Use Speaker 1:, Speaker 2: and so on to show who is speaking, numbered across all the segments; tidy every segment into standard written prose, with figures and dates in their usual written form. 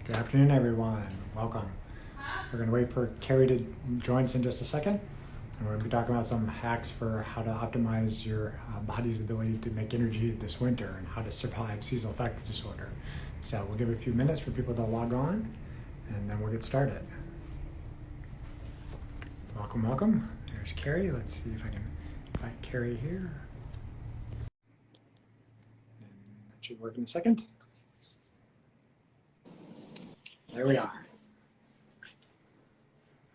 Speaker 1: Good afternoon, everyone. Welcome. We're going to wait for Carrie to join us in just a second. And we're going to be talking about some hacks for how to optimize your body's ability to make energy this winter and how to survive seasonal affective disorder. So we'll give it a few minutes for people to log on, and then we'll get started. Welcome, welcome. There's Carrie. Let's see if I can invite Carrie here. And that should work in a second. There we are.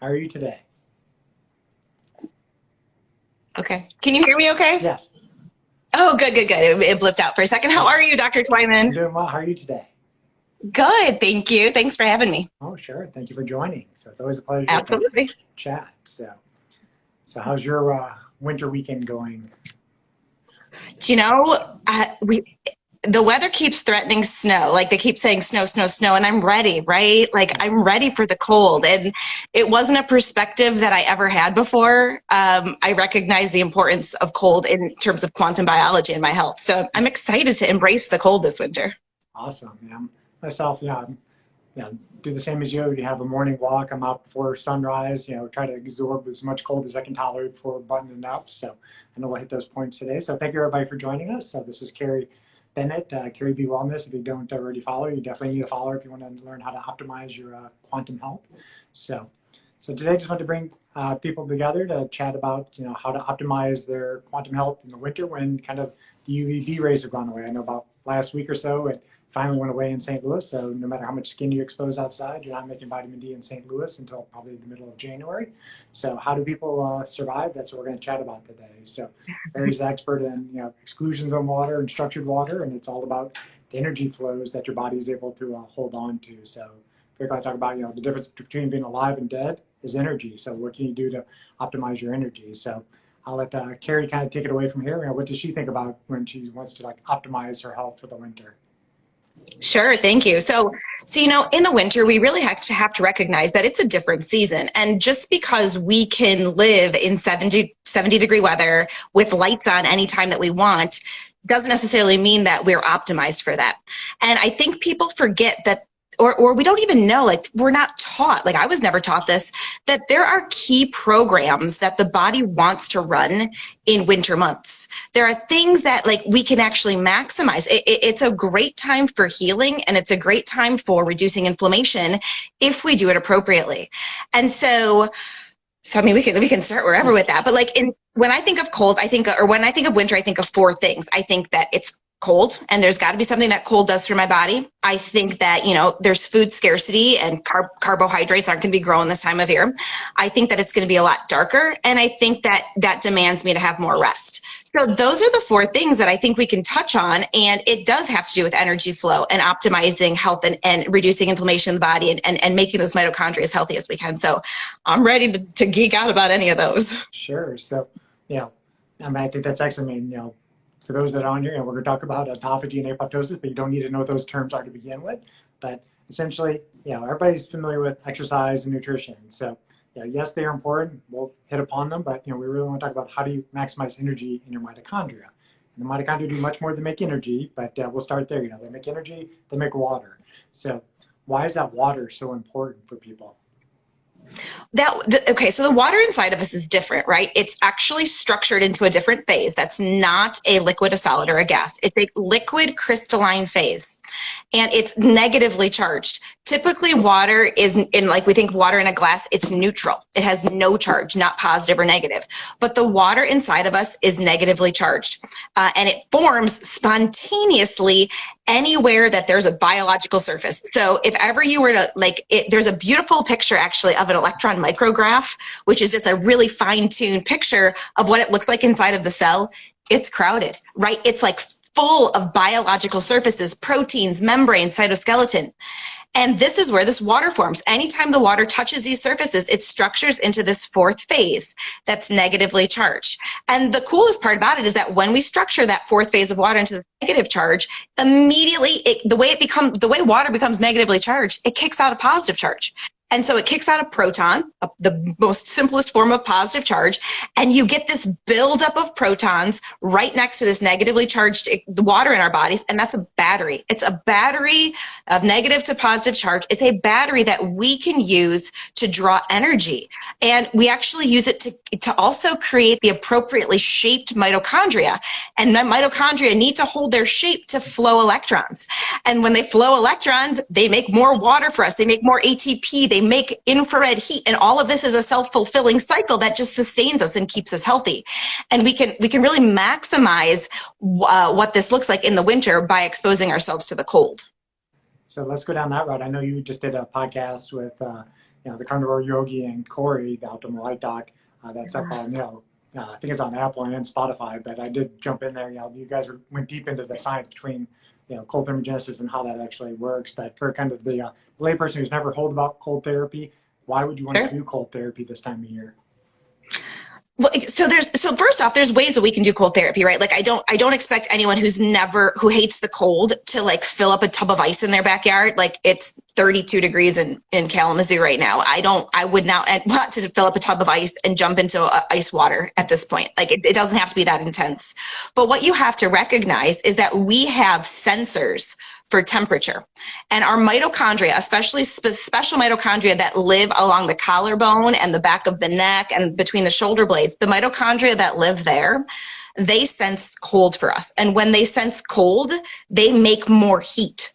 Speaker 1: How are you today?
Speaker 2: Okay. Can you hear me okay?
Speaker 1: Yes.
Speaker 2: Oh, good, good, good. It blipped out for a second. How are you, Dr.
Speaker 1: I'm
Speaker 2: Twyman?
Speaker 1: doing well. How are you today?
Speaker 2: Good, thank you. Thanks for having me.
Speaker 1: Oh, sure. Thank you for joining. So it's always a pleasure
Speaker 2: Absolutely.
Speaker 1: to chat. So how's your winter weekend going?
Speaker 2: Do you know, the weather keeps threatening snow. Like they keep saying snow, snow, snow, and I'm ready, right? Like I'm ready for the cold. And it wasn't a perspective that I ever had before. I recognize the importance of cold in terms of quantum biology and my health. So I'm excited to embrace the cold this winter.
Speaker 1: Awesome. Yeah. Myself, do the same as you. You have a morning walk. I'm out before sunrise, try to absorb as much cold as I can tolerate before buttoning up. So I know we'll hit those points today. So thank you everybody for joining us. So this is Carrie Bennett, Carrie B Wellness. If you don't already follow, you definitely need to follow her if you want to learn how to optimize your quantum health. So today I just want to bring people together to chat about how to optimize their quantum health in the winter when kind of the UVB rays have gone away. I know about last week or so it finally went away in St. Louis. So no matter how much skin you expose outside, you're not making vitamin D in St. Louis until probably the middle of January. So how do people survive? That's what we're going to chat about today. So Barry's an expert in exclusions on water and structured water, and it's all about the energy flows that your body is able to hold on to. So we're going to talk about the difference between being alive and dead is energy. So what can you do to optimize your energy? So I'll let Carrie kind of take it away from here. What does she think about when she wants to optimize her health for the winter?
Speaker 2: Sure, thank you. So in the winter, we really have to recognize that it's a different season. And just because we can live in 70 degree weather with lights on anytime that we want, doesn't necessarily mean that we're optimized for that. And I think people forget that, or we don't even know, we're not taught, I was never taught this, that there are key programs that the body wants to run in winter months. There are things that we can actually maximize. It's a great time for healing, and it's a great time for reducing inflammation if we do it appropriately. And so I mean, we can start wherever with that, but when I think of cold, when I think of winter, I think of four things. I think that it's cold, and there's got to be something that cold does for my body. I think that, there's food scarcity and carbohydrates aren't going to be growing this time of year. I think that it's going to be a lot darker, and I think that demands me to have more rest. So those are the four things that I think we can touch on, and it does have to do with energy flow and optimizing health and reducing inflammation in the body and making those mitochondria as healthy as we can. So I'm ready to geek out about any of those.
Speaker 1: Sure. So, I think that's excellent. For those that are on here, we're going to talk about autophagy and apoptosis, but you don't need to know what those terms are to begin with. But essentially, everybody's familiar with exercise and nutrition. So, yes, they are important. We'll hit upon them, but we really want to talk about how do you maximize energy in your mitochondria. And the mitochondria do much more than make energy, but we'll start there. They make energy, they make water. So, why is that water so important for people?
Speaker 2: Okay, so the water inside of us is different, right? It's actually structured into a different phase. That's not a liquid, a solid, or a gas. It's a liquid crystalline phase, and it's negatively charged. Typically, water is we think water in a glass, it's neutral. It has no charge, not positive or negative. But the water inside of us is negatively charged, and it forms spontaneously anywhere that there's a biological surface. So if ever you were to there's a beautiful picture actually of an electron micrograph, which is just a really fine-tuned picture of what it looks like inside of the cell. It's crowded, right? It's full of biological surfaces, proteins, membrane, cytoskeleton. And this is where this water forms. Anytime the water touches these surfaces, it structures into this fourth phase that's negatively charged. And the coolest part about it is that when we structure that fourth phase of water into the negative charge, immediately the way water becomes negatively charged, it kicks out a positive charge. And so it kicks out a proton, the most simplest form of positive charge, and you get this buildup of protons right next to this negatively charged water in our bodies, and that's a battery. It's a battery of negative to positive charge. It's a battery that we can use to draw energy, and we actually use it to also create the appropriately shaped mitochondria, and mitochondria need to hold their shape to flow electrons. And when they flow electrons, they make more water for us, they make more ATP, they make infrared heat, and all of this is a self-fulfilling cycle that just sustains us and keeps us healthy. And we can really maximize what this looks like in the winter by exposing ourselves to the cold.
Speaker 1: So let's go down that route. I know you just did a podcast with the carnivore yogi and Corey, the Optimal Light Doc. That's up on I think it's on Apple and Spotify. But I did jump in there. You guys went deep into the science between cold thermogenesis and how that actually works. But for kind of the layperson who's never heard about cold therapy, why would you want to do cold therapy this time of year?
Speaker 2: Well, so first off, there's ways that we can do cold therapy, right? Like I don't expect anyone who hates the cold to like fill up a tub of ice in their backyard. Like it's 32 degrees in Kalamazoo right now. I would not want to fill up a tub of ice and jump into ice water at this point. Like it doesn't have to be that intense. But what you have to recognize is that we have sensors for temperature. And our mitochondria, especially special mitochondria that live along the collarbone and the back of the neck and between the shoulder blades, the mitochondria that live there, they sense cold for us. And when they sense cold, they make more heat.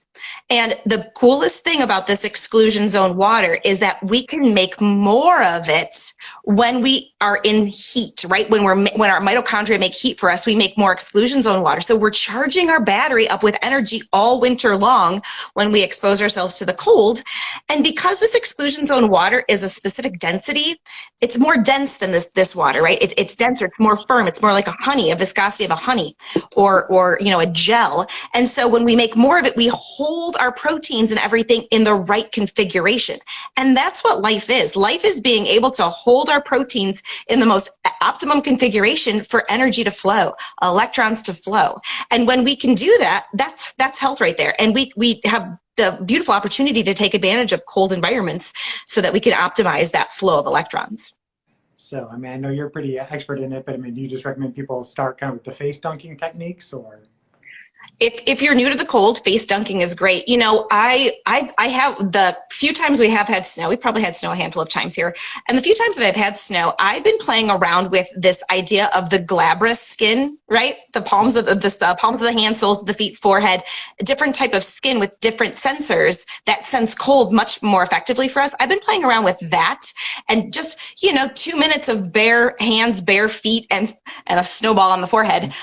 Speaker 2: And the coolest thing about this exclusion zone water is that we can make more of it when we are in heat, right? When our mitochondria make heat for us, we make more exclusion zone water. So we're charging our battery up with energy all winter long when we expose ourselves to the cold. And because this exclusion zone water is a specific density, it's more dense than this water, right? It's denser, it's more firm, it's more like a honey, a viscosity of a honey or a gel. And so when we make more of it, we hold our proteins and everything in the right configuration. And that's what life is. Life is being able to hold our proteins in the most optimum configuration for energy to flow, electrons to flow. And when we can do that, that's health right there. And we have the beautiful opportunity to take advantage of cold environments so that we can optimize that flow of electrons.
Speaker 1: So, I mean, I know you're pretty expert in it, but I mean, do you just recommend people start kind of with the face dunking techniques, or?
Speaker 2: If you're new to the cold, face dunking is great. I have the few times we have had snow, we've probably had snow a handful of times here. And the few times that I've had snow, I've been playing around with this idea of the glabrous skin, right? The palms of the hand, soles of the feet, forehead, a different type of skin with different sensors that sense cold much more effectively for us. I've been playing around with that and just, 2 minutes of bare hands, bare feet, and a snowball on the forehead.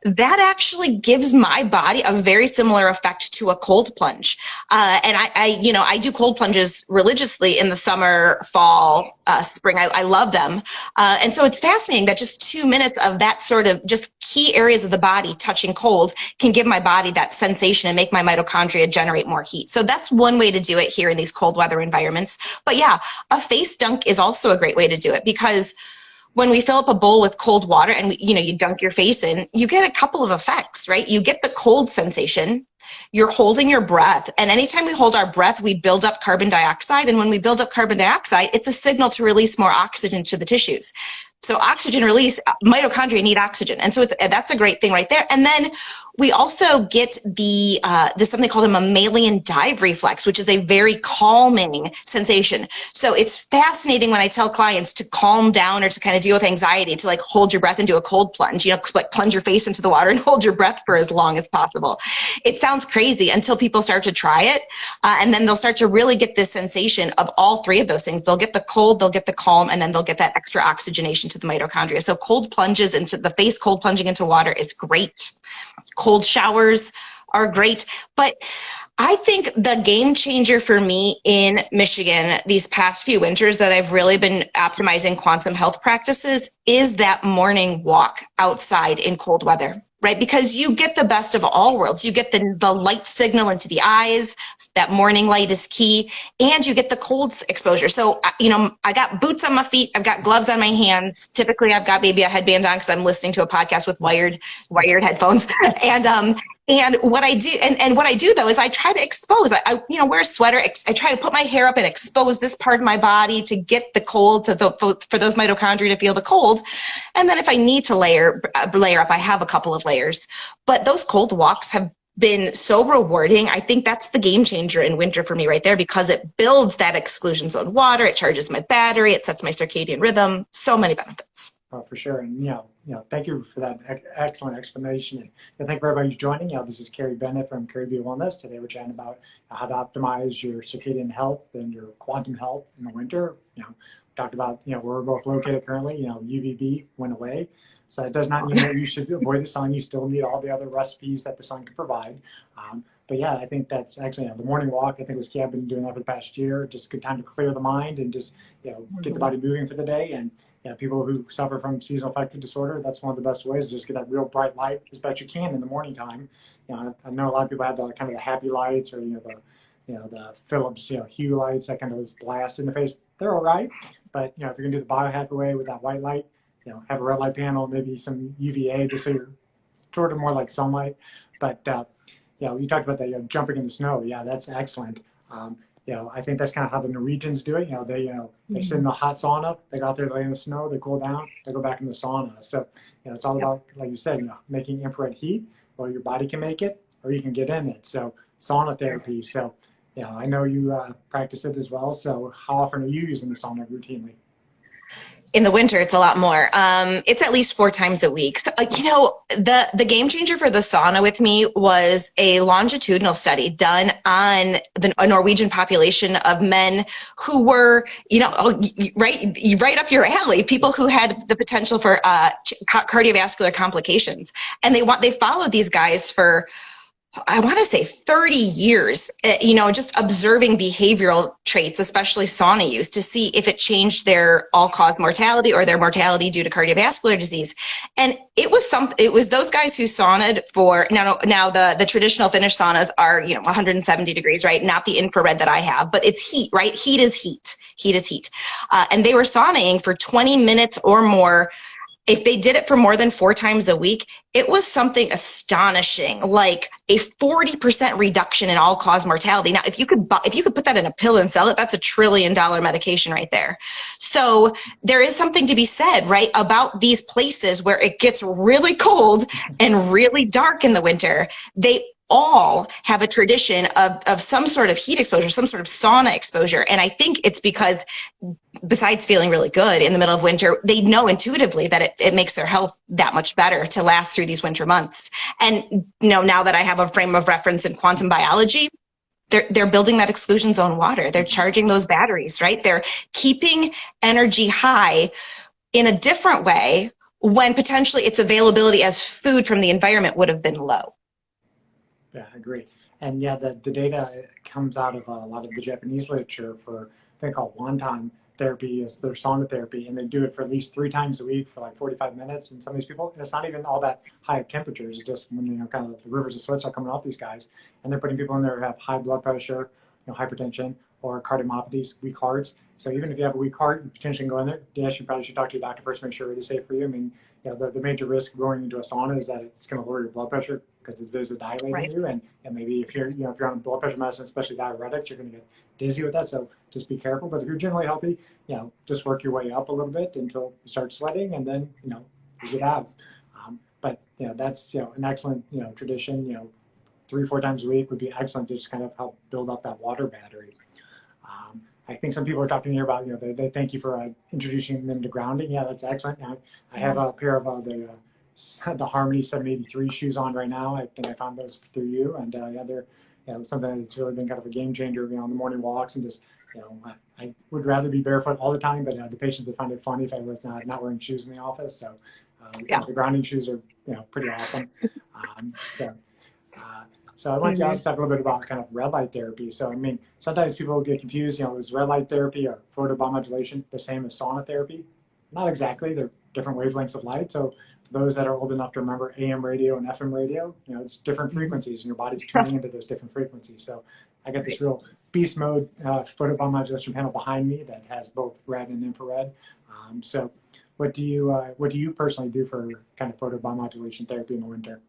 Speaker 2: That actually gives my body a very similar effect to a cold plunge. And I do cold plunges religiously in the summer, fall, spring. I love them. And so it's fascinating that just 2 minutes of that sort of just key areas of the body touching cold can give my body that sensation and make my mitochondria generate more heat. So that's one way to do it here in these cold weather environments. But yeah, a face dunk is also a great way to do it, because when we fill up a bowl with cold water and you dunk your face in, you get a couple of effects, right? You get the cold sensation, you're holding your breath, and anytime we hold our breath, we build up carbon dioxide, and when we build up carbon dioxide, it's a signal to release more oxygen to the tissues. So oxygen release, mitochondria need oxygen, and so that's a great thing right there. And then we also get this something called a mammalian dive reflex, which is a very calming sensation. So it's fascinating when I tell clients to calm down or to kind of deal with anxiety, to like hold your breath and do a cold plunge, like plunge your face into the water and hold your breath for as long as possible. It sounds crazy until people start to try it, and then they'll start to really get this sensation of all three of those things. They'll get the cold, they'll get the calm, and then they'll get that extra oxygenation to the mitochondria. So cold plunges into the face, cold plunging into water is great. Cold showers are great. But I think the game changer for me in Michigan these past few winters that I've really been optimizing quantum health practices is that morning walk outside in cold weather. right? Because you get the best of all worlds. You get the light signal into the eyes, that morning light is key, and you get the cold exposure. So, you know, I got boots on my feet, I've got gloves on my hands. Typically, I've got maybe a headband on because I'm listening to a podcast with wired headphones. And what I do, and what I do though, is I try to expose. I you know, wear a sweater. I try to put my hair up and expose this part of my body to get the cold, for those mitochondria to feel the cold. And then if I need to layer up, I have a couple of layers. But those cold walks have been so rewarding. I think that's the game changer in winter for me right there, because it builds that exclusion zone water. It charges my battery. It sets my circadian rhythm. So many benefits.
Speaker 1: Oh, for sure. And, thank you for that excellent explanation. And thank you for everybody who's joining. This is Carrie Bennett from Caribbean Wellness. Today we're chatting about how to optimize your circadian health and your quantum health in the winter. We talked about, where we're both located currently, UVB went away. So it does not mean that you should avoid the sun. You still need all the other recipes that the sun can provide. But yeah, I think that's actually, the morning walk, I think was key. I've been doing that for the past year. Just a good time to clear the mind and just, get the body moving for the day. And people who suffer from seasonal affective disorder, that's one of the best ways to just get that real bright light as best you can in the morning time. I know a lot of people have the kind of the happy lights, or the Philips hue lights that kind of just blast in the face. They're all right, but if you're gonna do the biohacker way with that white light, have a red light panel, maybe some UVA, just so you're sort of more like sunlight. But you talked about that, jumping in the snow. Yeah, that's excellent. I think that's kind of how the Norwegians do it. They sit in the hot sauna, they go out there, lay in the snow, they cool down, they go back in the sauna. So, it's all about, like you said, making infrared heat, or your body can make it, or you can get in it. So, sauna therapy. So, I know you practice it as well. So, how often are you using the sauna routinely?
Speaker 2: In the winter, it's a lot more. It's at least 4 times a week. So, the game changer for the sauna with me was a longitudinal study done on a Norwegian population of men who were, right up your alley, people who had the potential for cardiovascular complications. And they followed these guys for, I want to say 30 years, just observing behavioral traits, especially sauna use, to see if it changed their all-cause mortality or their mortality due to cardiovascular disease. And it was those guys who saunaed for, now the traditional Finnish saunas are, 170 degrees, right? Not the infrared that I have, but it's heat, right? Heat is heat. Heat is heat. And they were saunaing for 20 minutes or more. If they did it for more than 4 times a week, it was something astonishing, like a 40% reduction in all-cause mortality. Now, if you could put that in a pill and sell it, that's $1 trillion medication right there. So there is something to be said, right, about these places where it gets really cold and really dark in the winter. They all have a tradition of some sort of heat exposure, some sort of sauna exposure. And I think it's because, besides feeling really good in the middle of winter, they know intuitively that it makes their health that much better to last through these winter months. And now that I have a frame of reference in quantum biology, they're building that exclusion zone water. They're charging those batteries, right? They're keeping energy high in a different way when potentially its availability as food from the environment would have been low.
Speaker 1: Yeah, I agree. And the data comes out of a lot of the Japanese literature for a thing called wonton therapy, is their sauna therapy, and they do it for at least 3 times a week for like 45 minutes. And some of these people, it's not even all that high of temperatures, it's just when kind of the rivers of sweat are coming off these guys, and they're putting people in there who have high blood pressure, hypertension, or cardiomyopathies, weak hearts. So even if you have a weak heart, you potentially can go in there. Yes, you probably should talk to your doctor first, make sure it is safe for you. I mean, the major risk of going into a sauna is that it's going to lower your blood pressure because it's vasodilating
Speaker 2: Right.
Speaker 1: you, and maybe if you're if you're on blood pressure medicine, especially diuretics, you're going to get dizzy with that. So just be careful. But if you're generally healthy, just work your way up a little bit until you start sweating, and then you get out. But that's an excellent tradition. 3-4 times a week would be excellent to just kind of help build up that water battery. I think some people are talking here about, they thank you for introducing them to grounding. Yeah, that's excellent. I have a pair of the Harmony 783 shoes on right now. I think I found those through you. And they're something that's really been kind of a game changer, on the morning walks, and just, I would rather be barefoot all the time, but the patients would find it funny if I was not wearing shoes in the office. So the grounding shoes are, pretty awesome. So I want to also talk a little bit about kind of red light therapy. So, I mean, sometimes people get confused, is red light therapy or photobiomodulation the same as sauna therapy? Not exactly. They're different wavelengths of light. So for those that are old enough to remember AM radio and FM radio, you know, it's different frequencies, and your body's tuning into those different frequencies. So I got this real beast mode photobiomodulation panel behind me that has both red and infrared. So what do you personally do for kind of photobiomodulation therapy in the winter?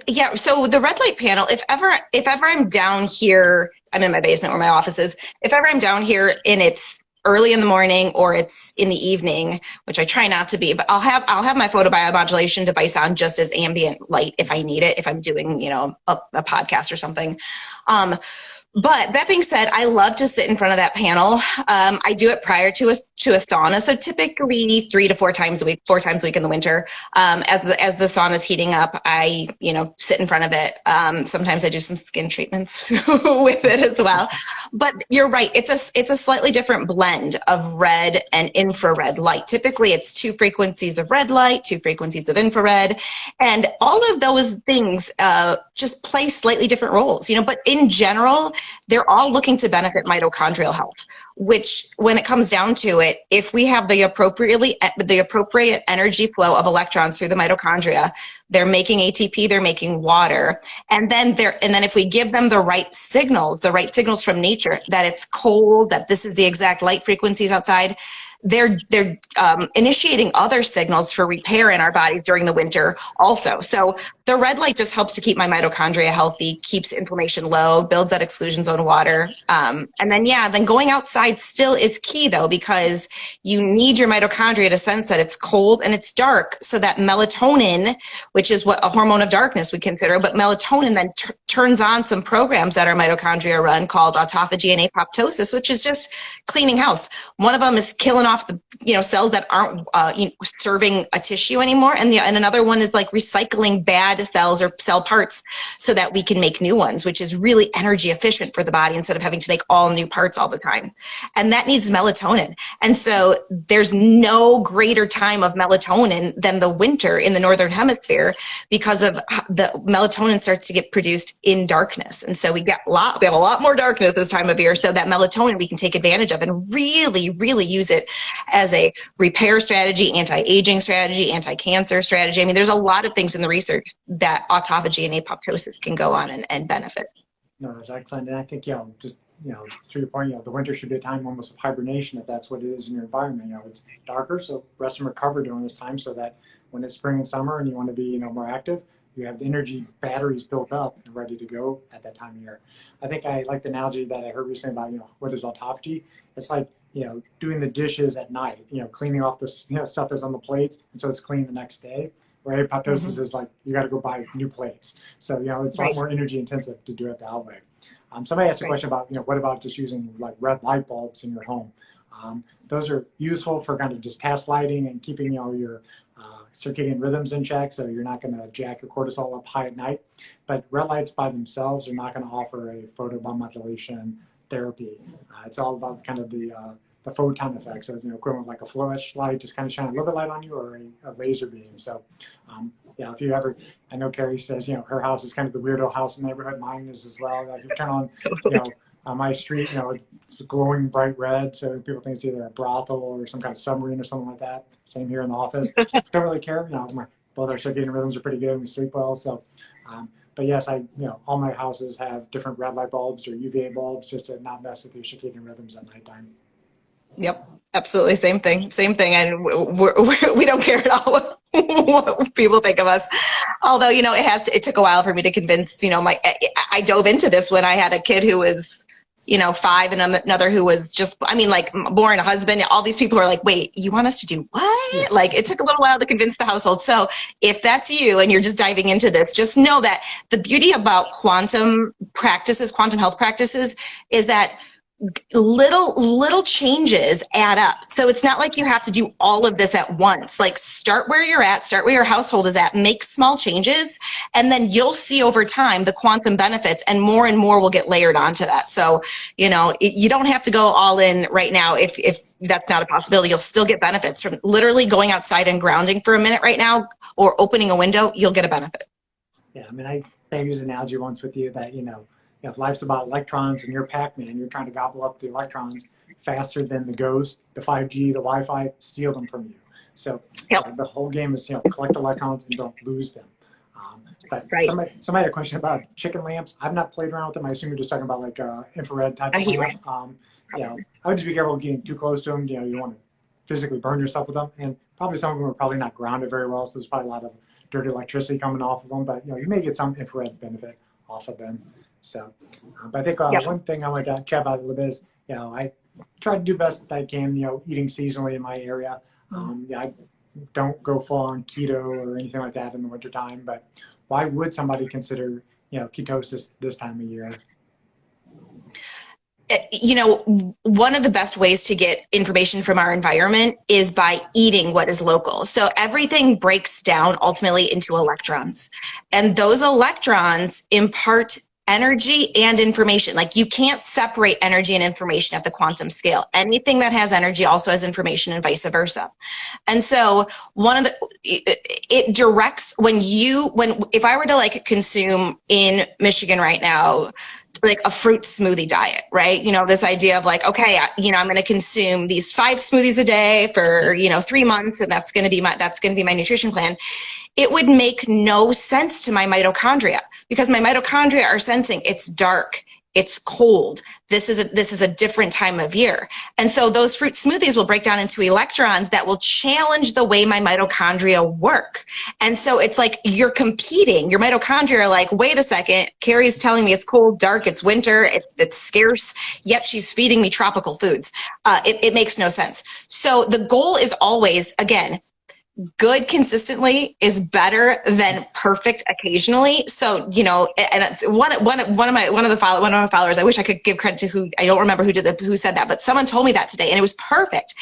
Speaker 2: Yeah, so the red light panel, if ever I'm down here, I'm in my basement where my office is. If ever I'm down here and it's early in the morning or it's in the evening, which I try not to be, but I'll have my photobiomodulation device on just as ambient light if I need it, if I'm doing, you know, a podcast or something. But that being said, I love to sit in front of that panel. I do it prior to a sauna, so typically 3 to 4 times a week, 4 times a week in the winter. As the sauna is heating up, I sit in front of it. Sometimes I do some skin treatments with it as well. But you're right; it's a slightly different blend of red and infrared light. Typically, it's 2 frequencies of red light, 2 frequencies of infrared, and all of those things just play slightly different roles. But in general, they're all looking to benefit mitochondrial health, which when it comes down to it, if we have the appropriate energy flow of electrons through the mitochondria, they're making ATP, they're making water. And then if we give them the right signals from nature, that it's cold, that this is the exact light frequencies outside, they're initiating other signals for repair in our bodies during the winter also. So the red light just helps to keep my mitochondria healthy, keeps inflammation low, builds that exclusion zone water. And then going outside still is key though, because you need your mitochondria to sense that it's cold and it's dark, so that melatonin, which is what a hormone of darkness we consider, but melatonin then turns on some programs that our mitochondria run called autophagy and apoptosis, which is just cleaning house. One of them is killing off the cells that aren't serving a tissue anymore, and another one is like recycling bad cells or cell parts so that we can make new ones, which is really energy efficient for the body instead of having to make all new parts all the time. And that needs melatonin. And so there's no greater time of melatonin than the winter in the northern hemisphere, because of the melatonin starts to get produced in darkness. And so we have a lot more darkness this time of year. So that melatonin we can take advantage of and really, really use it as a repair strategy, anti-aging strategy, anti-cancer strategy. I mean, there's a lot of things in the research that autophagy and apoptosis can go on and benefit.
Speaker 1: No, that's excellent. And I think, just, to your point, the winter should be a time almost of hibernation, if that's what it is in your environment. It's darker, so rest and recover during this time, so that when it's spring and summer and you want to be, more active, you have the energy batteries built up and ready to go at that time of year. I think I like the analogy that I heard recently about, what is autophagy? It's like, doing the dishes at night, cleaning off the stuff that's on the plates, and so it's clean the next day. Where apoptosis is like, you got to go buy new plates. So, it's a lot more energy intensive to do it that way. Somebody asked a question about, what about just using like red light bulbs in your home? Those are useful for kind of just task lighting and keeping, your circadian rhythms in check, so you're not going to jack your cortisol up high at night. But red lights by themselves are not going to offer a photobiomodulation therapy. It's all about kind of the photon effect, so equivalent like a flashlight, just kind of shine a little bit of light on you, or a laser beam. So if you ever, I know Carrie says her house is kind of the weirdo house in the neighborhood. Mine is as well. Like, you turn on on my street, it's glowing bright red, so people think it's either a brothel or some kind of submarine or something like that. Same here in the office. Don't really care. Both our circadian rhythms are pretty good and we sleep well. So but yes, all my houses have different red light bulbs or UVA bulbs, just to not mess with your circadian rhythms at nighttime.
Speaker 2: Yep, absolutely. Same thing. And we don't care at all what people think of us. Although, it took a while for me to convince, I dove into this when I had a kid who was, 5 and another who was just, born, a husband. All these people were like, wait, you want us to do what? Yeah. Like, it took a little while to convince the household. So if that's you and you're just diving into this, just know that the beauty about quantum health practices, is that little changes add up. So it's not like you have to do all of this at once. Like, start where you're at, start where your household is at, make small changes, and then you'll see over time the quantum benefits, and more will get layered onto that. So, you don't have to go all in right now. If that's not a possibility, you'll still get benefits from literally going outside and grounding for a minute right now, or opening a window. You'll get a benefit.
Speaker 1: Yeah, I used an analogy once with you that, if life's about electrons and you're Pac-Man, you're trying to gobble up the electrons faster than the ghost, the 5G, the Wi-Fi, steal them from you. So
Speaker 2: Yep.
Speaker 1: the whole game is, collect electrons and don't lose them. But
Speaker 2: Right.
Speaker 1: somebody had a question about chicken lamps. I've not played around with them. I assume you're just talking about like infrared type
Speaker 2: A
Speaker 1: of
Speaker 2: heat
Speaker 1: lamp. I would just be careful getting too close to them. You don't want to physically burn yourself with them. And probably some of them are probably not grounded very well, so there's probably a lot of dirty electricity coming off of them. But you may get some infrared benefit off of them. So, but I think
Speaker 2: Yep.
Speaker 1: one thing I want to chat about a little bit is, I try to do best I can, eating seasonally in my area. I don't go full on keto or anything like that in the wintertime, but why would somebody consider, ketosis this time of year?
Speaker 2: One of the best ways to get information from our environment is by eating what is local. So everything breaks down ultimately into electrons, and those electrons impart energy and information. Like, you can't separate energy and information at the quantum scale. Anything that has energy also has information, and vice versa. And so it directs if I were to like consume in Michigan right now, like a fruit smoothie diet, right? This idea of like, okay, I'm going to consume these 5 smoothies a day for, 3 months, and that's going to be my nutrition plan. It would make no sense to my mitochondria, because my mitochondria are sensing it's dark, it's cold. This is a different time of year. And so those fruit smoothies will break down into electrons that will challenge the way my mitochondria work. And so it's like you're competing. Your mitochondria are like, wait a second, Carrie's telling me it's cold, dark, it's winter, it's scarce, yet she's feeding me tropical foods. It makes no sense. So the goal is always, again, good consistently is better than perfect occasionally. So, and one of my followers, I wish I could give credit to who, I don't remember who said that, but someone told me that today, and it was perfect,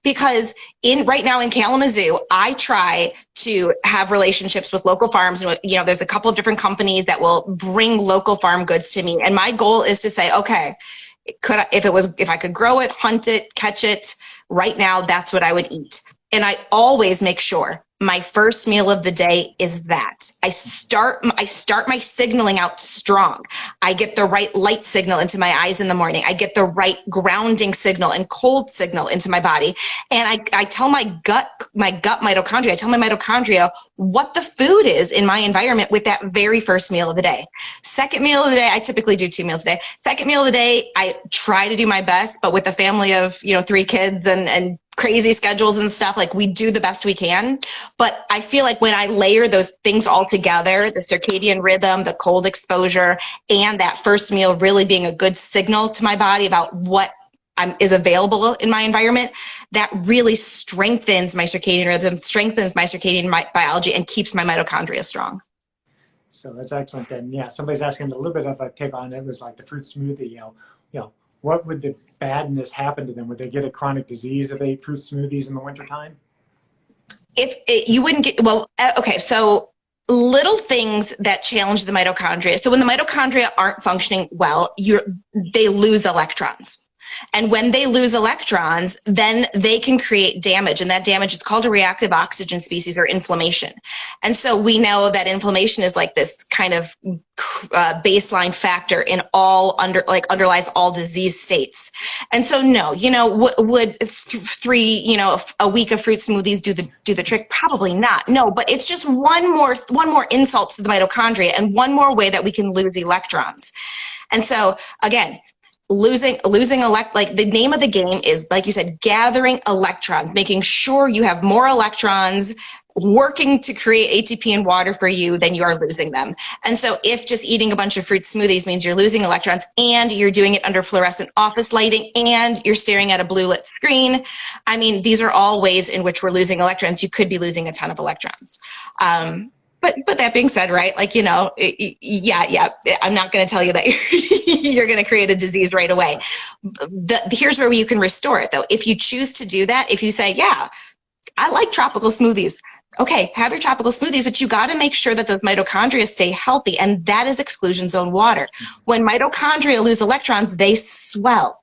Speaker 2: because right now in Kalamazoo, I try to have relationships with local farms, and there's a couple of different companies that will bring local farm goods to me. And my goal is to say, okay, if I could grow it, hunt it, catch it right now, that's what I would eat. And I always make sure my first meal of the day is that. I start my signaling out strong. I get the right light signal into my eyes in the morning. I get the right grounding signal and cold signal into my body. And I tell my gut mitochondria, I tell my mitochondria what the food is in my environment with that very first meal of the day. Second meal of the day, I typically do 2 meals a day. Second meal of the day, I try to do my best, but with a family of, 3 kids and crazy schedules and stuff, like, we do the best we can. But I feel like when I layer those things all together, the circadian rhythm, the cold exposure, and that first meal really being a good signal to my body about what is available in my environment, that really strengthens my circadian rhythm, strengthens my circadian biology, and keeps my mitochondria strong.
Speaker 1: So that's excellent. And yeah, somebody's asking a little bit of a take on it, was like the fruit smoothie, what would the badness happen to them? Would they get a chronic disease if they ate fruit smoothies in the wintertime?
Speaker 2: You wouldn't get, okay, so little things that challenge the mitochondria. So when the mitochondria aren't functioning well, they lose electrons. And when they lose electrons, then they can create damage. And that damage is called a reactive oxygen species, or inflammation. And so we know that inflammation is like this kind of baseline factor in underlies all disease states. And so no, would a week of fruit smoothies do the trick? Probably not. No, but it's just one more insult to the mitochondria, and one more way that we can lose electrons. And so again, losing the name of the game is, like you said, gathering electrons, making sure you have more electrons working to create ATP and water for you than you are losing them. And so if just eating a bunch of fruit smoothies means you're losing electrons, and you're doing it under fluorescent office lighting, and you're staring at a blue lit screen, I mean, these are all ways in which we're losing electrons. You could be losing a ton of electrons. But that being said, right, like, yeah, I'm not going to tell you that you're going to create a disease right away. Here's where you can restore it, though. If you choose to do that, if you say, yeah, I like tropical smoothies, okay, have your tropical smoothies, but you got to make sure that those mitochondria stay healthy, and that is exclusion zone water. When mitochondria lose electrons, they swell.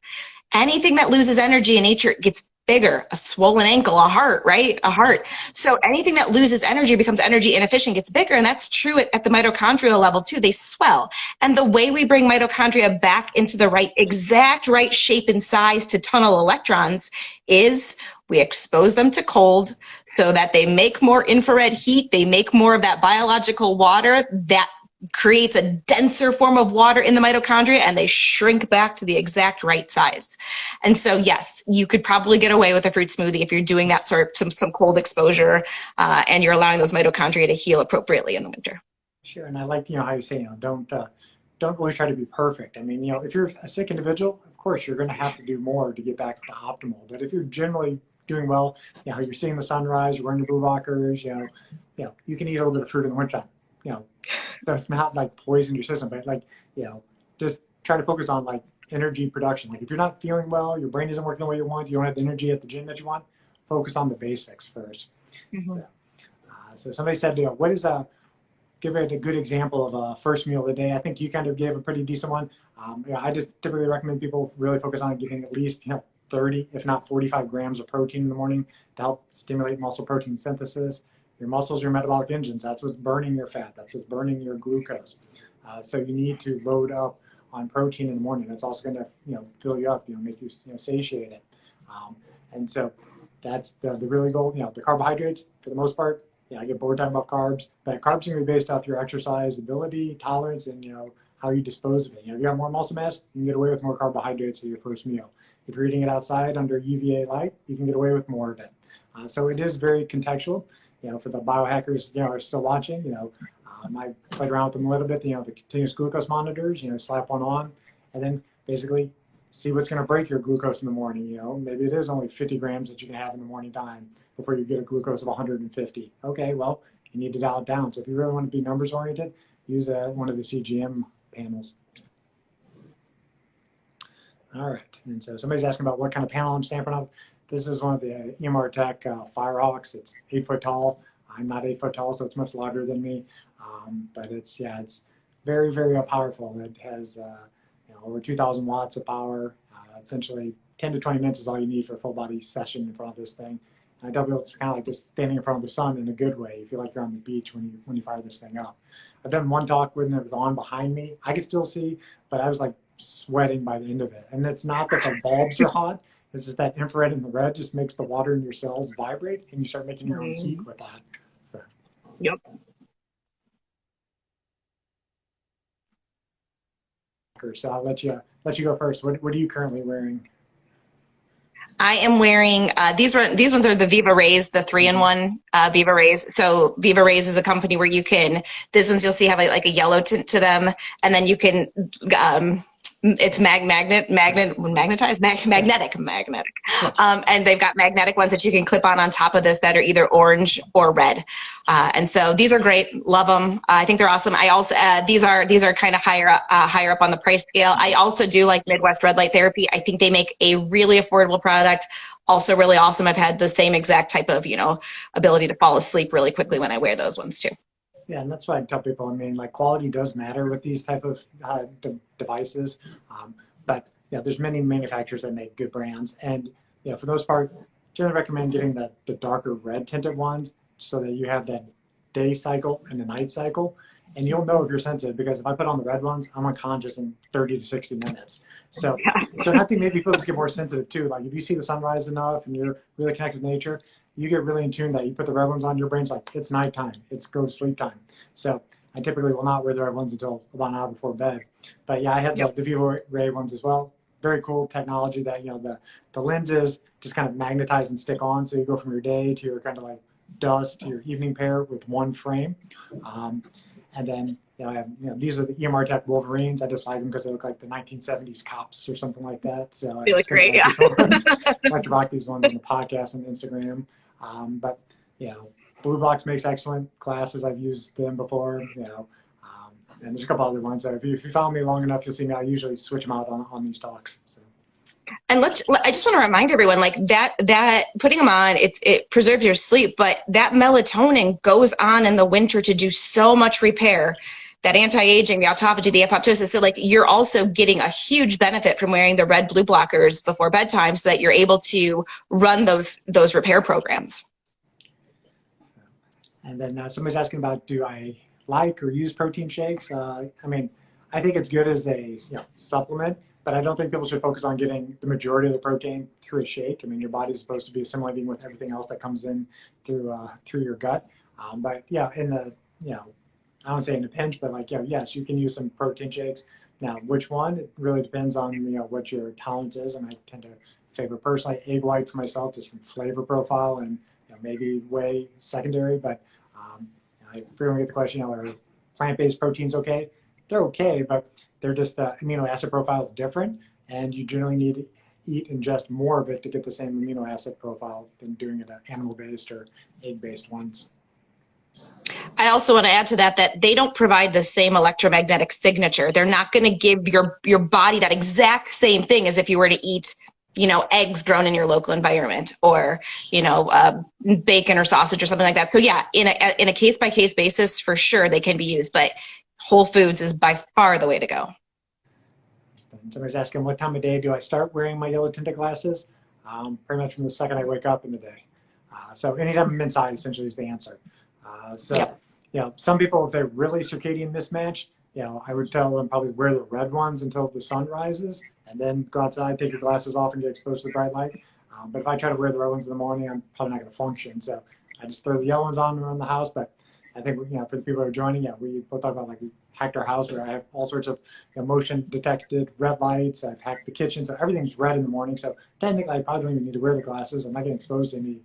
Speaker 2: Anything that loses energy in nature gets bigger, a swollen ankle, a heart, right? A heart. So anything that loses energy, becomes energy inefficient, gets bigger. And that's true at the mitochondrial level too. They swell. And the way we bring mitochondria back into the exact right shape and size to tunnel electrons is we expose them to cold so that they make more infrared heat. They make more of that biological water that creates a denser form of water in the mitochondria, and they shrink back to the exact right size. And so, yes, you could probably get away with a fruit smoothie if you're doing that sort of some cold exposure, and you're allowing those mitochondria to heal appropriately in the winter.
Speaker 1: Sure, and I like how you say don't always try to be perfect. I mean, if you're a sick individual, of course you're going to have to do more to get back to optimal. But if you're generally doing well, you're seeing the sunrise, you're wearing your blue blockers, you can eat a little bit of fruit in the wintertime. That's not like poison your system, but just try to focus on like energy production. Like if you're not feeling well, your brain isn't working the way you want, you don't have the energy at the gym that you want, focus on the basics first. Mm-hmm. So somebody said, give it a good example of a first meal of the day. I think you kind of gave a pretty decent one. I just typically recommend people really focus on getting at least 30, if not 45 grams of protein in the morning to help stimulate muscle protein synthesis. Your muscles are your metabolic engines. That's what's burning your fat. That's what's burning your glucose. So you need to load up on protein in the morning. That's also going to fill you up, make you satiated. And so that's the really goal. The carbohydrates, for the most part, I get bored talking about carbs, but carbs are going to be based off your exercise ability, tolerance, and how you dispose of it. If you have more muscle mass, you can get away with more carbohydrates at your first meal. If you're eating it outside under UVA light, you can get away with more of it. So it is very contextual. For the biohackers, are still watching, I played around with them a little bit, the continuous glucose monitors, slap one on, and then basically see what's going to break your glucose in the morning. Maybe it is only 50 grams that you can have in the morning time before you get a glucose of 150. Okay, well, you need to dial it down. So if you really want to be numbers oriented, use one of the CGM panels. All right, and so somebody's asking about what kind of panel I'm stamping up. This is one of the EMR Tech Firehawks. It's 8 foot tall. I'm not 8 foot tall, so it's much larger than me. But it's very, very powerful. It has over 2,000 watts of power. Essentially, 10 to 20 minutes is all you need for a full body session in front of this thing. And I tell people it's kind of like just standing in front of the sun in a good way. You feel like you're on the beach when you fire this thing up. I've done one talk when it was on behind me. I could still see, but I was like sweating by the end of it. And it's not that the bulbs are hot. It's just that infrared and the red just makes the water in your cells vibrate, and you start making your own heat with that. So.
Speaker 2: Yep.
Speaker 1: So I'll let you go first. What are you currently wearing?
Speaker 2: I am wearing these ones are the Viva Rays, the 3-in-1 Viva Rays. So Viva Rays is a company where you can, these ones you'll see have like a yellow tint to them, and then you can it's magnetic, and they've got magnetic ones that you can clip on top of this that are either orange or red, and so these are great. Love them. I think they're awesome. I also these are kind of higher up on the price scale. I also do like Midwest Red Light Therapy. I think they make a really affordable product. Also really awesome. I've had the same exact type of ability to fall asleep really quickly when I wear those ones too.
Speaker 1: Yeah, and that's why I tell people, like quality does matter with these type of devices. But there's many manufacturers that make good brands. And for those part, generally recommend getting the darker red tinted ones so that you have that day cycle and the night cycle. And you'll know if you're sensitive, because if I put on the red ones, I'm unconscious in 30 to 60 minutes. So I think maybe people just get more sensitive too. Like if you see the sunrise enough and you're really connected with nature, you get really in tune that you put the red ones on, your brain's like, it's nighttime, it's go to sleep time. So I typically will not wear the red ones until about an hour before bed. But I have the Viva Ray ones as well. Very cool technology that, the lenses just kind of magnetize and stick on. So you go from your day to your kind of like dusk to your evening pair with one frame. And then I have, these are the EMR Tech Wolverines. I just like them because they look like the 1970s cops or something like that. So
Speaker 2: they look great, yeah.
Speaker 1: I like to rock these ones on the podcast and Instagram. But Blue Box makes excellent glasses. I've used them before. And there's a couple other ones. So if you follow me long enough, you'll see me. I usually switch them out on these talks. So.
Speaker 2: And I just want to remind everyone, like that putting them on, it preserves your sleep, but that melatonin goes on in the winter to do so much repair that anti-aging, the autophagy, the apoptosis. So like you're also getting a huge benefit from wearing the red blue blockers before bedtime so that you're able to run those repair programs.
Speaker 1: And then somebody's asking about, do I like or use protein shakes? I mean, I think it's good as a supplement, but I don't think people should focus on getting the majority of the protein through a shake. I mean, your body's supposed to be assimilating with everything else that comes in through your gut. But yeah, in the I don't say in a pinch, but like yes, you can use some protein shakes. Now, which one? It really depends on what your tolerance is, and I tend to favor personally egg white for myself, just from flavor profile and maybe whey secondary. But I frequently get the question, are plant-based proteins okay? They're okay, but they're just amino acid profile is different, and you generally need to ingest more of it to get the same amino acid profile than doing it animal-based or egg-based ones.
Speaker 2: I also want to add to that they don't provide the same electromagnetic signature. They're not going to give your body that exact same thing as if you were to eat eggs grown in your local environment, or, bacon or sausage or something like that. So yeah, in a case-by-case basis, for sure, they can be used, but whole foods is by far the way to go.
Speaker 1: Somebody's asking, what time of day do I start wearing my yellow tinted glasses? Pretty much from the second I wake up in the day. So anytime I'm inside, essentially, is the answer. Yep. Some people, if they're really circadian mismatched, I would tell them probably wear the red ones until the sun rises, and then go outside, take your glasses off, and get exposed to the bright light. But if I try to wear the red ones in the morning, I'm probably not going to function. So I just throw the yellow ones on around the house. But I think for the people who are joining, we both talk about, like, we hacked our house where I have all sorts of motion detected red lights. I've hacked the kitchen, so everything's red in the morning. So technically, I probably don't even need to wear the glasses. I'm not getting exposed to any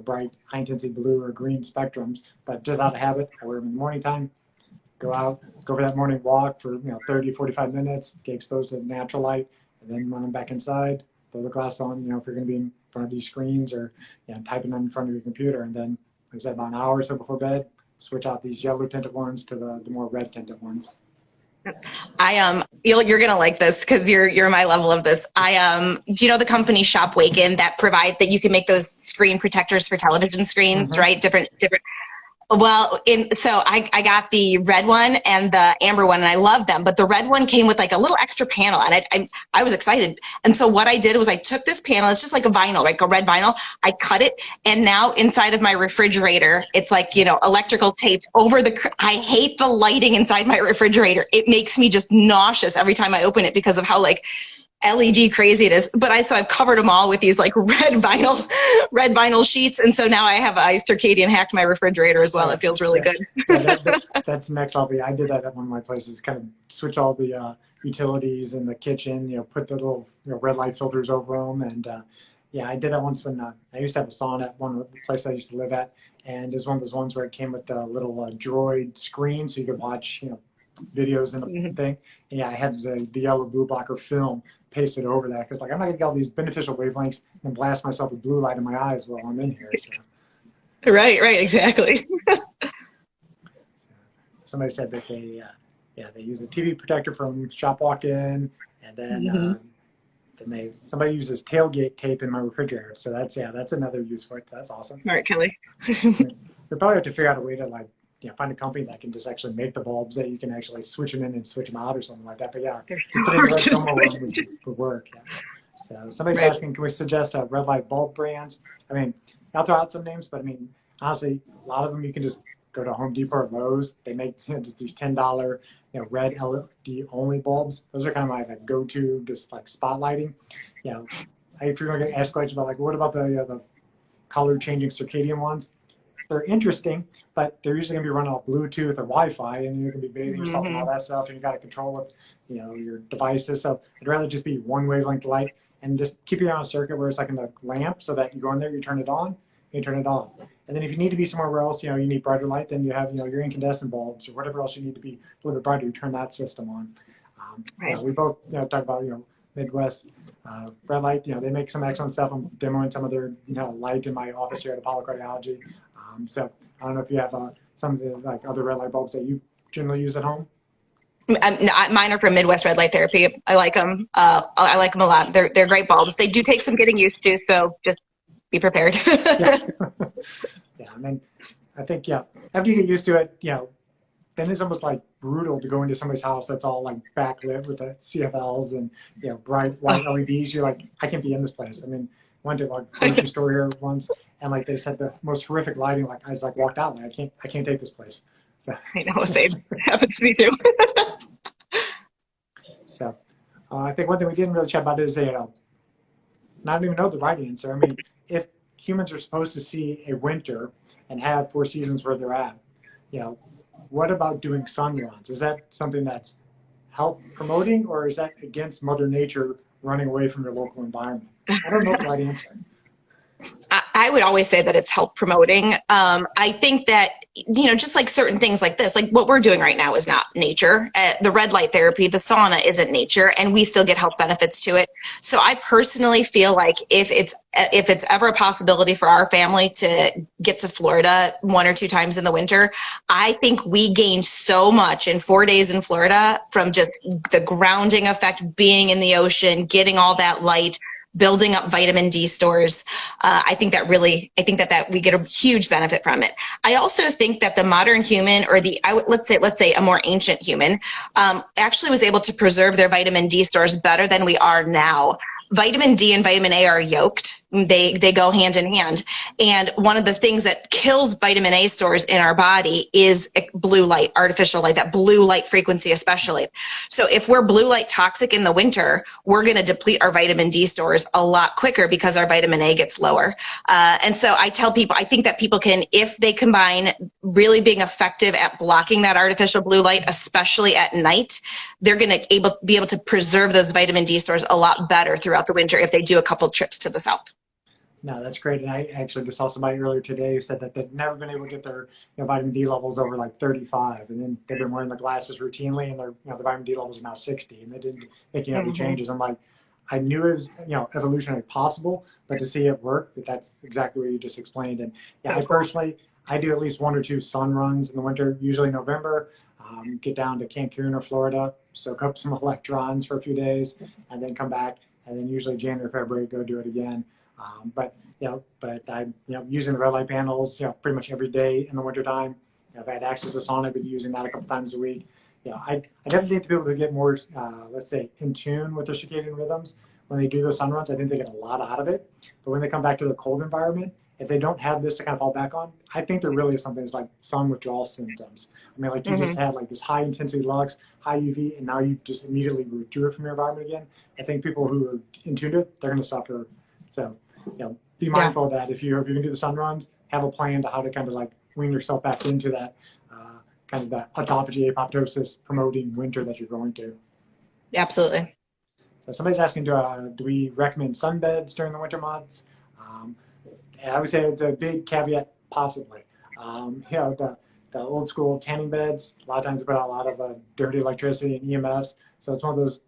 Speaker 1: bright high intensity blue or green spectrums. But just out of habit, I wear them in the morning time. Go out, go for that morning walk for 30, 45 minutes, get exposed to natural light, and then when I'm back inside, throw the glass on, if you're going to be in front of these screens or typing in front of your computer. And then, like I said, about an hour or so before bed, switch out these yellow tinted ones to the more red tinted ones.
Speaker 2: You're gonna like this because you're my level of this. Do you know the company Shopwaken that you can make those screen protectors for television screens, mm-hmm. right? Different. Well, so I got the red one and the amber one, and I love them. But the red one came with like a little extra panel, and I was excited. And so what I did was I took this panel. It's just like a vinyl, like a red vinyl. I cut it, and now inside of my refrigerator, it's like electrical taped over I hate the lighting inside my refrigerator. It makes me just nauseous every time I open it because of how like LED crazy it is. But I've covered them all with these like red vinyl sheets, and so now I circadian hacked my refrigerator as well. It feels really good.
Speaker 1: That's next level. I did that at one of my places. Kind of switch all the utilities in the kitchen. Put the little red light filters over them, and I did that once when I used to have a sauna at one of the places I used to live at, and it was one of those ones where it came with the little Droid screen, so you could watch videos in the mm-hmm. thing. And I had the yellow blue blocker film pasted over that because I'm not gonna get all these beneficial wavelengths and blast myself with blue light in my eyes while I'm in here. So.
Speaker 2: Right, exactly.
Speaker 1: Somebody said that they use a TV protector from Shopwaken, and then mm-hmm. Somebody uses tailgate tape in my refrigerator. So that's another use for it. So that's awesome.
Speaker 2: All right, Kelly.
Speaker 1: We probably have to figure out a way to find a company that can just actually make the bulbs that you can actually switch them in and switch them out or something like that. But putting the red film would work. Yeah. So somebody's asking, can we suggest red light bulb brands? I mean, I'll throw out some names, but I mean, honestly, a lot of them you can just go to Home Depot or Lowe's. They make just these $10 red LED only bulbs. Those are kind of my go-to, just like spotlighting. If you're going to ask questions about what about the color changing circadian ones? They're interesting, but they're usually going to be running off Bluetooth or Wi-Fi, and you're going to be bathing yourself and all that stuff, and you got to control with your devices. So I'd rather just be one wavelength light and just keep it on a circuit where it's like in the lamp, so that you go in there, you turn it on, you turn it off. And then if you need to be somewhere else, you need brighter light, then you have your incandescent bulbs or whatever else you need to be a little bit brighter. You turn that system on. We both talk about Midwest red light. They make some excellent stuff. I'm demoing some of their light in my office here at Apollo Cardiology. So I don't know if you have some of the other red light bulbs that you generally use at home.
Speaker 2: Mine are from Midwest Red Light Therapy. I like them. I like them a lot. They're great bulbs. They do take some getting used to, so just be prepared.
Speaker 1: I mean, I think after you get used to it, then it's almost like brutal to go into somebody's house that's all like backlit with the CFLs and, you know, bright white LEDs. You're like, I can't be in this place. I mean, went to like grocery store here once, and like they said the most horrific lighting. Like I was like walked out, like I can't take this place. So
Speaker 2: I know, same. Happens to me too.
Speaker 1: So I think one thing we didn't really chat about is, you know, I don't even know the right answer. I mean, if humans are supposed to see a winter and have 4 seasons where they're at, you know, what about doing sun runs? Is that something that's health promoting, or is that against Mother Nature running away from your local environment? I don't know the right answer.
Speaker 2: I would always say that it's health promoting. I think that, you know, just like certain things like this, like what we're doing right now is not nature. The red light therapy, the sauna isn't nature, and we still get health benefits to it. So I personally feel like if it's ever a possibility for our family to get to Florida 1 or 2 times in the winter, I think we gain so much in 4 days in Florida from just the grounding effect, being in the ocean, getting all that light, building up vitamin D stores. I think that we get a huge benefit from it. I also think that the modern human, or let's say a more ancient human, actually was able to preserve their vitamin D stores better than we are now. Vitamin D and vitamin A are yoked. They go hand in hand. And one of the things that kills vitamin A stores in our body is blue light, artificial light, that blue light frequency especially. So if we're blue light toxic in the winter, we're going to deplete our vitamin D stores a lot quicker because our vitamin A gets lower. And so I tell people, I think that people can, if they combine really being effective at blocking that artificial blue light, especially at night, they're going to be able to preserve those vitamin D stores a lot better throughout the winter if they do a couple trips to the south.
Speaker 1: No, that's great. And I actually just saw somebody earlier today who said that they've never been able to get their, you know, vitamin D levels over like 35, and then they've been wearing the glasses routinely, and their, you know, the vitamin D levels are now 60, and they didn't make any other changes. I'm like, I knew it was, you know, evolutionary possible, but to see it work, that's exactly what you just explained. And yeah, I personally, I do at least 1 or 2 sun runs in the winter, usually November. Get down to Cancun or Florida, soak up some electrons for a few days, and then come back, and then usually January, February, go do it again. But I'm, you know, using the red light panels, you know, pretty much every day in the wintertime. You know, if I had access to sauna, I'd be using that a couple times a week. You know, I definitely think people to get more, let's say, in tune with their circadian rhythms when they do those sun runs. I think they get a lot out of it. But when they come back to the cold environment, if they don't have this to kind of fall back on, I think there really is something that's like sun withdrawal symptoms. I mean, like you just had like this high intensity lux, high UV, and now you just immediately withdrew it from your environment again. I think people who are in tune to it, they're going to suffer. So, you know, be mindful of that. If you're going to do the sun runs, have a plan to how to kind of like wean yourself back into that kind of that autophagy, apoptosis promoting winter that you're going to.
Speaker 2: Absolutely.
Speaker 1: So somebody's asking, do we recommend sunbeds during the winter months? I would say it's a big caveat, possibly. You know, the old school tanning beds, a lot of times they put out a lot of dirty electricity and EMFs. So it's one of those,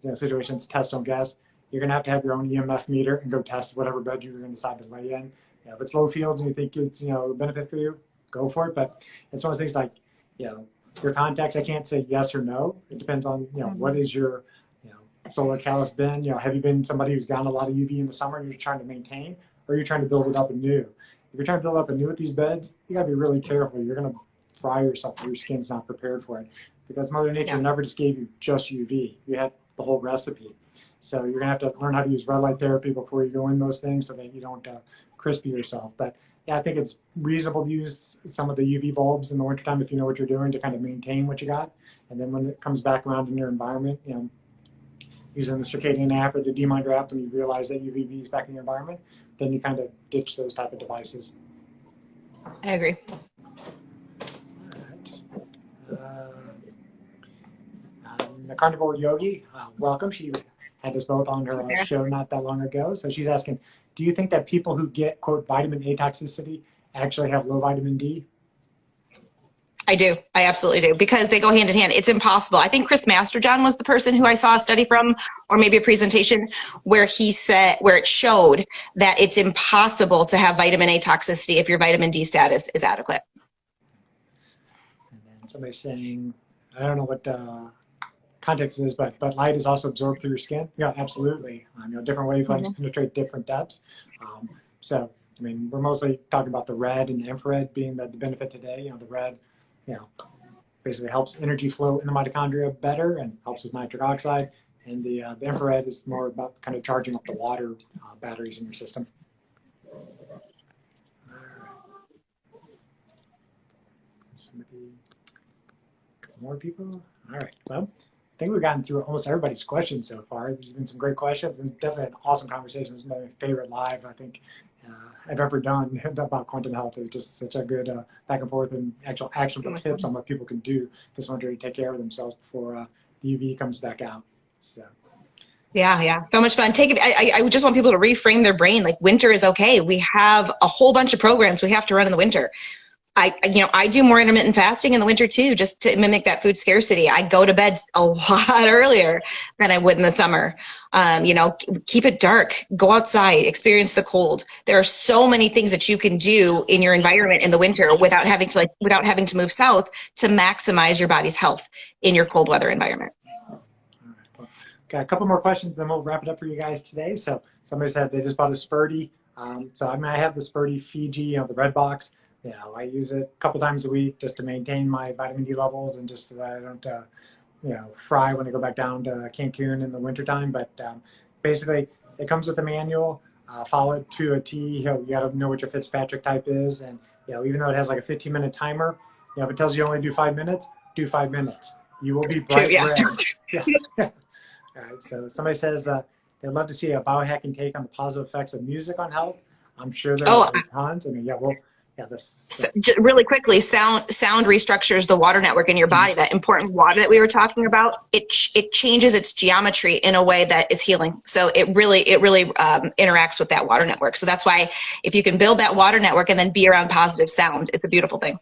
Speaker 1: you know, situations, test, don't guess. You're going to have your own EMF meter and go test whatever bed you're going to decide to lay in. You know, if it's low fields and you think it's, you know, a benefit for you, go for it. But it's one of those things like, you know, your contacts, I can't say yes or no. It depends on, you know, what is your, you know, solar callus been? You know, have you been somebody who's gotten a lot of UV in the summer and you're trying to maintain, or you're trying to build it up anew? If you're trying to build up anew with these beds, you got to be really careful. You're going to fry yourself if your skin's not prepared for it, because Mother Nature never just gave you just UV. You had the whole recipe. So you're going to have to learn how to use red light therapy before you go in those things so that you don't crispy yourself. But yeah, I think it's reasonable to use some of the UV bulbs in the wintertime if you know what you're doing to kind of maintain what you got. And then when it comes back around in your environment, you know, using the circadian app or the D-Minder app, when you realize that UVB is back in your environment, then you kind of ditch those type of devices.
Speaker 2: I agree.
Speaker 1: All right. The Carnivore Yogi, welcome. She had us both on her show not that long ago. So she's asking, do you think that people who get, quote, vitamin A toxicity actually have low vitamin D?
Speaker 2: I do. I absolutely do, because they go hand in hand. It's impossible. I think Chris Masterjohn was the person who I saw a study from, or maybe a presentation where it showed that it's impossible to have vitamin A toxicity if your vitamin D status is adequate.
Speaker 1: And then somebody's saying, I don't know what context is, but light is also absorbed through your skin. Yeah, absolutely. You know, different wavelengths penetrate different depths. So, I mean, we're mostly talking about the red and the infrared being the benefit today. You know, the red, you know, basically helps energy flow in the mitochondria better and helps with nitric oxide. And the infrared is more about kind of charging up the water batteries in your system. Somebody, more people? All right. Well, I think we've gotten through almost everybody's questions so far. There's been some great questions. It's definitely an awesome conversation. This is my favorite live, I think, I've ever done about quantum health. It was just such a good back and forth and actual actionable tips on what people can do this winter to take care of themselves before the UV comes back out. So.
Speaker 2: Yeah, so much fun. Take it. I just want people to reframe their brain. Like, winter is okay. We have a whole bunch of programs we have to run in the winter. I do more intermittent fasting in the winter too, just to mimic that food scarcity. I go to bed a lot earlier than I would in the summer. Keep it dark, go outside, experience the cold. There are so many things that you can do in your environment in the winter without having to move south to maximize your body's health in your cold weather environment.
Speaker 1: All right, well, got a couple more questions, then we'll wrap it up for you guys today. So somebody said they just bought a Spurdy. I have the Spurdy Fiji, the red box. I use it a couple times a week just to maintain my vitamin D levels and just so that I don't, fry when I go back down to Cancun in the wintertime. But basically, it comes with a manual. Follow it to a T. You got to know what your Fitzpatrick type is. And, even though it has like a 15-minute timer, if it tells you only do 5 minutes, do 5 minutes. You will be bright red. Yeah. All right. So somebody says they'd love to see a biohacking take on the positive effects of music on health. I'm sure there are tons.
Speaker 2: Really quickly, sound restructures the water network in your body. That important water that we were talking about, it changes its geometry in a way that is healing. So it really interacts with that water network. So that's why if you can build that water network and then be around positive sound, it's a beautiful thing.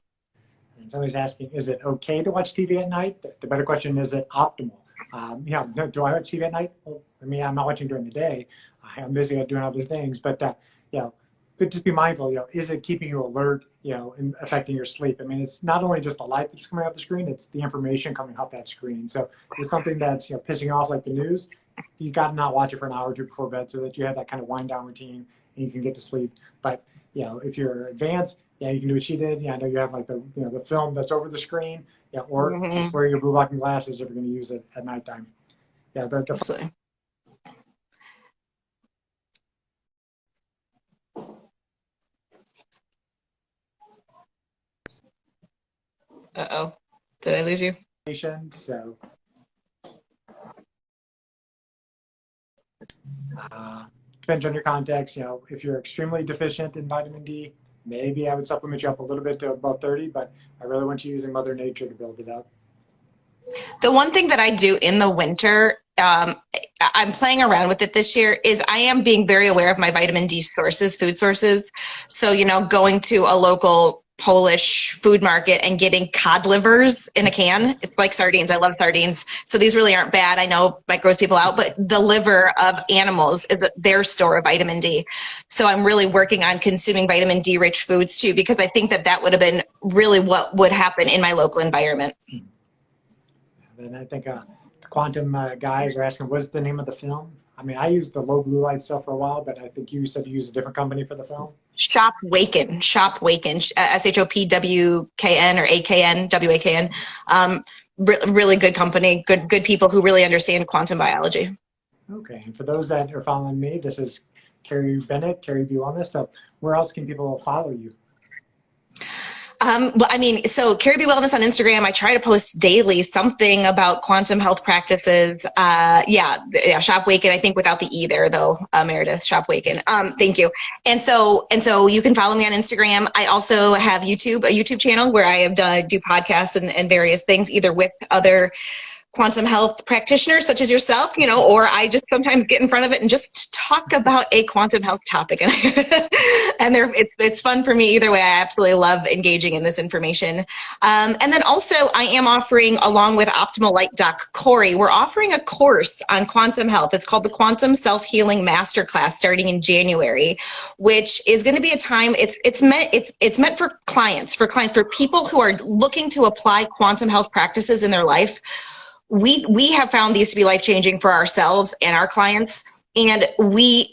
Speaker 1: And somebody's asking, is it okay to watch TV at night? The better question, is it optimal? Do I watch TV at night? Well, I'm not watching during the day. I'm busy doing other things, but but just be mindful, is it keeping you alert, and affecting your sleep? It's not only just the light that's coming off the screen, it's the information coming off that screen. So if it's something that's, pissing you off like the news, you got to not watch it for an hour or two before bed so that you have that kind of wind down routine and you can get to sleep. But, if you're advanced, you can do what she did. I know you have like the film that's over the screen, or just wear your blue blocking glasses if you're going to use it at nighttime.
Speaker 2: Absolutely. Uh-oh, did I lose you?
Speaker 1: So, depends on your context. If you're extremely deficient in vitamin D, maybe I would supplement you up a little bit to above 30, but I really want you using Mother Nature to build it up.
Speaker 2: The one thing that I do in the winter, I'm playing around with it this year, is I am being very aware of my vitamin D sources, food sources. So, going to a local Polish food market and getting cod livers in a can. It's like sardines. I love sardines. So these really aren't bad. I know it might gross people out, but the liver of animals is their store of vitamin D. So I'm really working on consuming vitamin D rich foods too, because I think that would have been really what would happen in my local environment.
Speaker 1: Then I think the quantum guys are asking, what's the name of the film? I used the low blue light stuff for a while, but I think you said you used a different company for the film.
Speaker 2: Shopwaken, SHOPWKN or AKN, WAKN. Really good company, good people who really understand quantum biology. Okay,
Speaker 1: and for those that are following me, this is Carrie Bennett, Carrie B Wellness. So where else can people follow you?
Speaker 2: So Carrie B Wellness on Instagram, I try to post daily something about quantum health practices. Shopwaken, I think without the E there though, Meredith, Shopwaken. Thank you. And so you can follow me on Instagram. I also have a YouTube channel where I do podcasts and various things, either with other quantum health practitioners such as yourself, or I just sometimes get in front of it and just talk about a quantum health topic. And it's fun for me either way. I absolutely love engaging in this information. And then also I am offering, along with Optimal Light Doc Corey, we're offering a course on quantum health. It's called the Quantum Self-Healing Masterclass starting in January, which is going to be a time, it's meant for clients, for people who are looking to apply quantum health practices in their life. We have found these to be life-changing for ourselves and our clients. And we,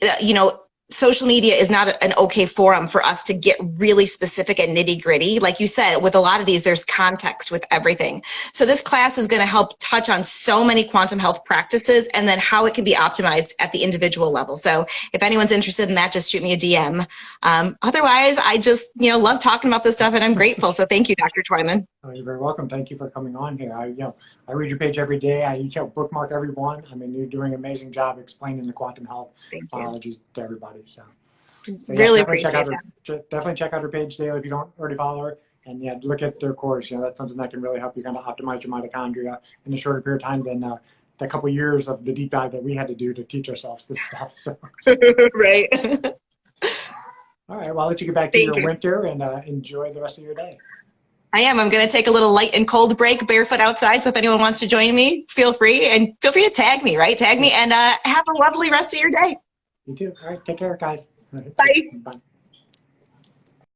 Speaker 2: social media is not an okay forum for us to get really specific and nitty gritty. Like you said, with a lot of these, there's context with everything. So this class is going to help touch on so many quantum health practices and then how it can be optimized at the individual level. So if anyone's interested in that, just shoot me a DM. Otherwise, I just, love talking about this stuff, and I'm grateful. So thank you, Dr. Twyman.
Speaker 1: Oh, you're very welcome. Thank you for coming on here. I read your page every day. I bookmark every one. I mean, you're doing an amazing job explaining the quantum health biology to everybody. So
Speaker 2: really
Speaker 1: definitely
Speaker 2: appreciate that.
Speaker 1: Definitely check out her page daily if you don't already follow her. And yeah, look at their course. That's something that can really help you kind of optimize your mitochondria in a shorter period of time than the couple years of the deep dive that we had to do to teach ourselves this stuff. So
Speaker 2: right.
Speaker 1: All right. Well, I'll let you get back to your winter and enjoy the rest of your day.
Speaker 2: I am. I'm going to take a little light and cold break barefoot outside. So if anyone wants to join me, feel free. And feel free to tag me, right? Tag me, and have a lovely rest of your day.
Speaker 1: You too. All right. Take care, guys.
Speaker 2: Bye.
Speaker 1: Bye.